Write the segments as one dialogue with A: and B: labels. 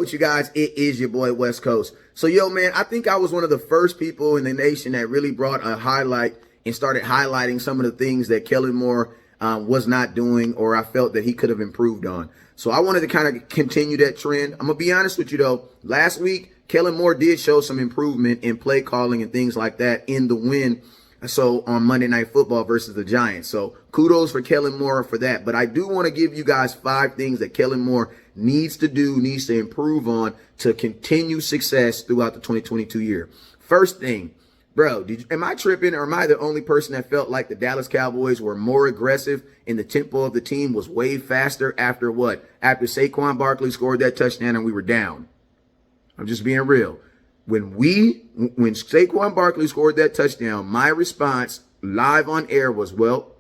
A: with you guys? It is your boy West Coast. So, yo, man, I think I was one of the first people in the nation that really brought a highlight and started highlighting some of the things that Kellen Moore was not doing, or I felt that he could have improved on. So I wanted to kind of continue that trend. I'm going to be honest with you, though. Last week, Kellen Moore did show some improvement in play calling and things like that in the win. So on Monday Night Football versus the Giants. So kudos for Kellen Moore for that. But I do want to give you guys 5 things that Kellen Moore needs to do, needs to improve on to continue success throughout the 2022 year. First thing, bro, am I tripping, or am I the only person that felt like the Dallas Cowboys were more aggressive and the tempo of the team was way faster after what? After Saquon Barkley scored that touchdown and we were down. I'm just being real. When Saquon Barkley scored that touchdown, my response live on air was, well,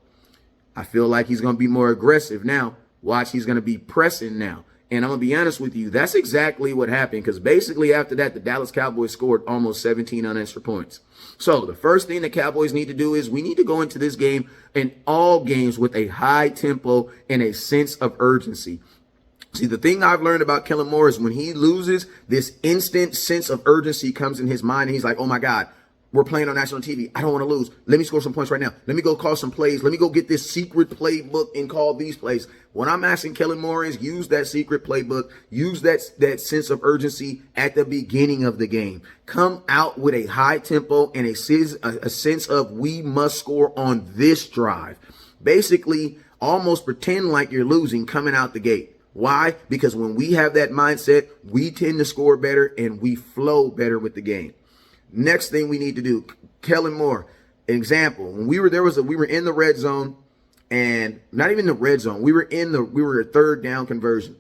A: I feel like he's going to be more aggressive now. Watch, he's going to be pressing now. And I'm going to be honest with you, that's exactly what happened, because basically after that, the Dallas Cowboys scored almost 17 unanswered points. So the first thing the Cowboys need to do is we need to go into this game and all games with a high tempo and a sense of urgency. See, the thing I've learned about Kellen Moore is when he loses, this instant sense of urgency comes in his mind, and he's like, oh, my God, we're playing on national TV. I don't want to lose. Let me score some points right now. Let me go call some plays. Let me go get this secret playbook and call these plays. What I'm asking Kellen Moore is use that secret playbook, use that sense of urgency at the beginning of the game. Come out with a high tempo and a sense of we must score on this drive. Basically, almost pretend like you're losing coming out the gate. Why? Because when we have that mindset, we tend to score better and we flow better with the game. Next thing we need to do, Kellen Moore, example, when we were in the red zone, and not even the red zone. We were a third down conversion.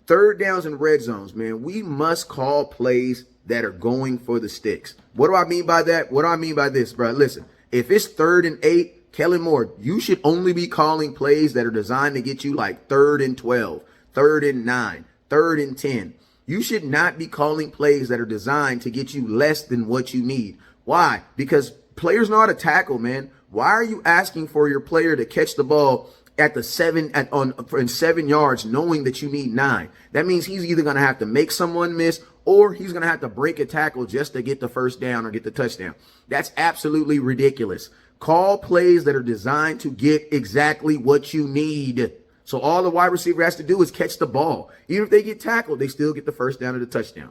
A: Third downs and red zones, man, we must call plays that are going for the sticks. What do I mean by that? What do I mean by this, bro? Listen, if it's 3rd and 8, Kellen Moore, you should only be calling plays that are designed to get you like 3rd and 12, 3rd and 9, 3rd and 10. You should not be calling plays that are designed to get you less than what you need. Why? Because players know how to tackle, man. Why are you asking for your player to catch the ball at the 7 yards, knowing that you need 9? That means he's either going to have to make someone miss, or he's going to have to break a tackle just to get the first down or get the touchdown. That's absolutely ridiculous. Call plays that are designed to get exactly what you need. So all the wide receiver has to do is catch the ball. Even if they get tackled, they still get the first down or the touchdown.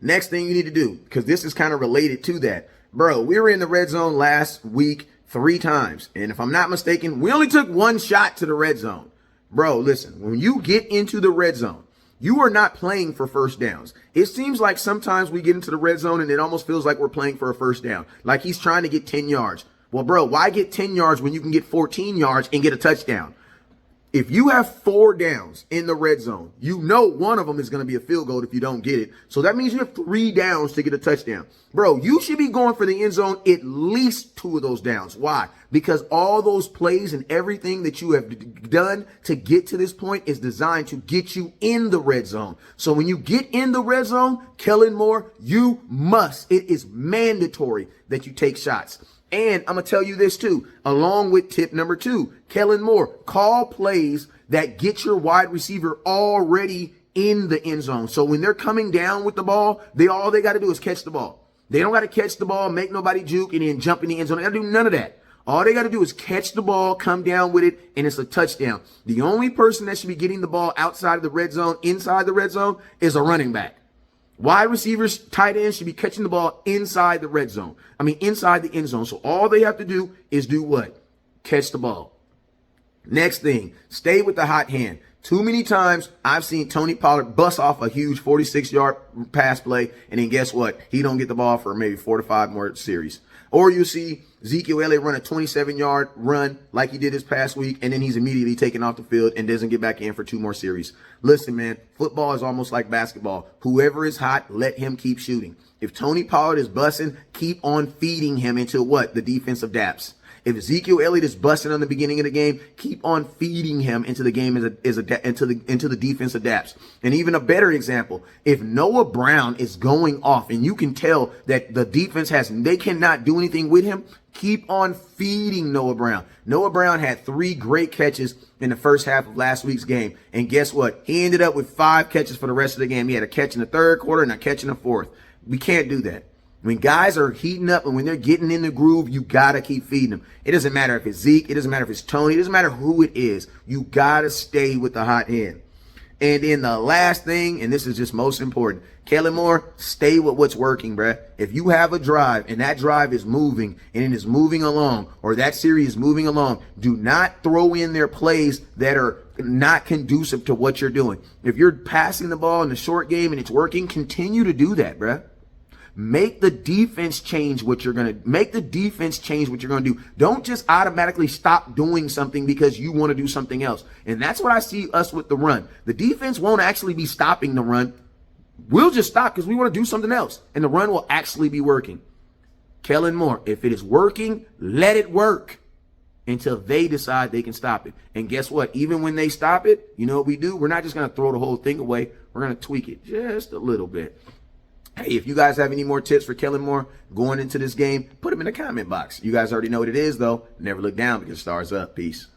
A: Next thing you need to do, because this is kind of related to that. Bro, we were in the red zone last week 3 times. And if I'm not mistaken, we only took 1 shot to the red zone. Bro, listen, when you get into the red zone, you are not playing for first downs. It seems like sometimes we get into the red zone and it almost feels like we're playing for a first down. Like he's trying to get 10 yards. Well, bro, why get 10 yards when you can get 14 yards and get a touchdown? If you have 4 downs in the red zone, you know one of them is going to be a field goal if you don't get it. So that means you have 3 downs to get a touchdown. Bro, you should be going for the end zone at least 2 of those downs. Why? Because all those plays and everything that you have done to get to this point is designed to get you in the red zone. So when you get in the red zone, Kellen Moore, you must. It is mandatory that you take shots. And I'm going to tell you this too, along with tip number 2, Kellen Moore, call plays that get your wide receiver already in the end zone. So when they're coming down with the ball, all they got to do is catch the ball. They don't got to catch the ball, make nobody juke, and then jump in the end zone. They got to do none of that. All they got to do is catch the ball, come down with it, and it's a touchdown. The only person that should be getting the ball outside of the red zone, inside the red zone, is a running back. Wide receivers, tight ends should be catching the ball inside the red zone. Inside the end zone. So all they have to do is do what? Catch the ball. Next thing, stay with the hot hand. Too many times I've seen Tony Pollard bust off a huge 46-yard pass play, and then guess what? He don't get the ball for maybe 4 to 5 more series. Or you see Ezekiel Elliott run a 27-yard run like he did this past week, and then he's immediately taken off the field and doesn't get back in for 2 more series. Listen, man, football is almost like basketball. Whoever is hot, let him keep shooting. If Tony Pollard is busting, keep on feeding him into what? The defensive daps. If Ezekiel Elliott is busting on the beginning of the game, keep on feeding him into the game into the defense adapts. And even a better example, if Noah Brown is going off and you can tell that the defense they cannot do anything with him, keep on feeding Noah Brown. Noah Brown had 3 great catches in the first half of last week's game. And guess what? He ended up with 5 catches for the rest of the game. He had a catch in the third quarter and a catch in the fourth. We can't do that. When guys are heating up and when they're getting in the groove, you got to keep feeding them. It doesn't matter if it's Zeke. It doesn't matter if it's Tony. It doesn't matter who it is. You got to stay with the hot hand. And then the last thing, and this is just most important, Kellen Moore, stay with what's working, bruh. If you have a drive and that drive is moving and it is moving along, or that series is moving along, do not throw in their plays that are not conducive to what you're doing. If you're passing the ball in the short game and it's working, continue to do that, bruh. Make the defense change what you're going to do. Don't just automatically stop doing something because you want to do something else. And that's what I see us with the run. The defense won't actually be stopping the run. We'll just stop because we want to do something else. And the run will actually be working. Kellen Moore, if it is working, let it work until they decide they can stop it. And guess what? Even when they stop it, you know what we do? We're not just going to throw the whole thing away. We're going to tweak it just a little bit. Hey, if you guys have any more tips for Kellen Moore going into this game, put them in the comment box. You guys already know what it is, though. Never look down because stars up. Peace.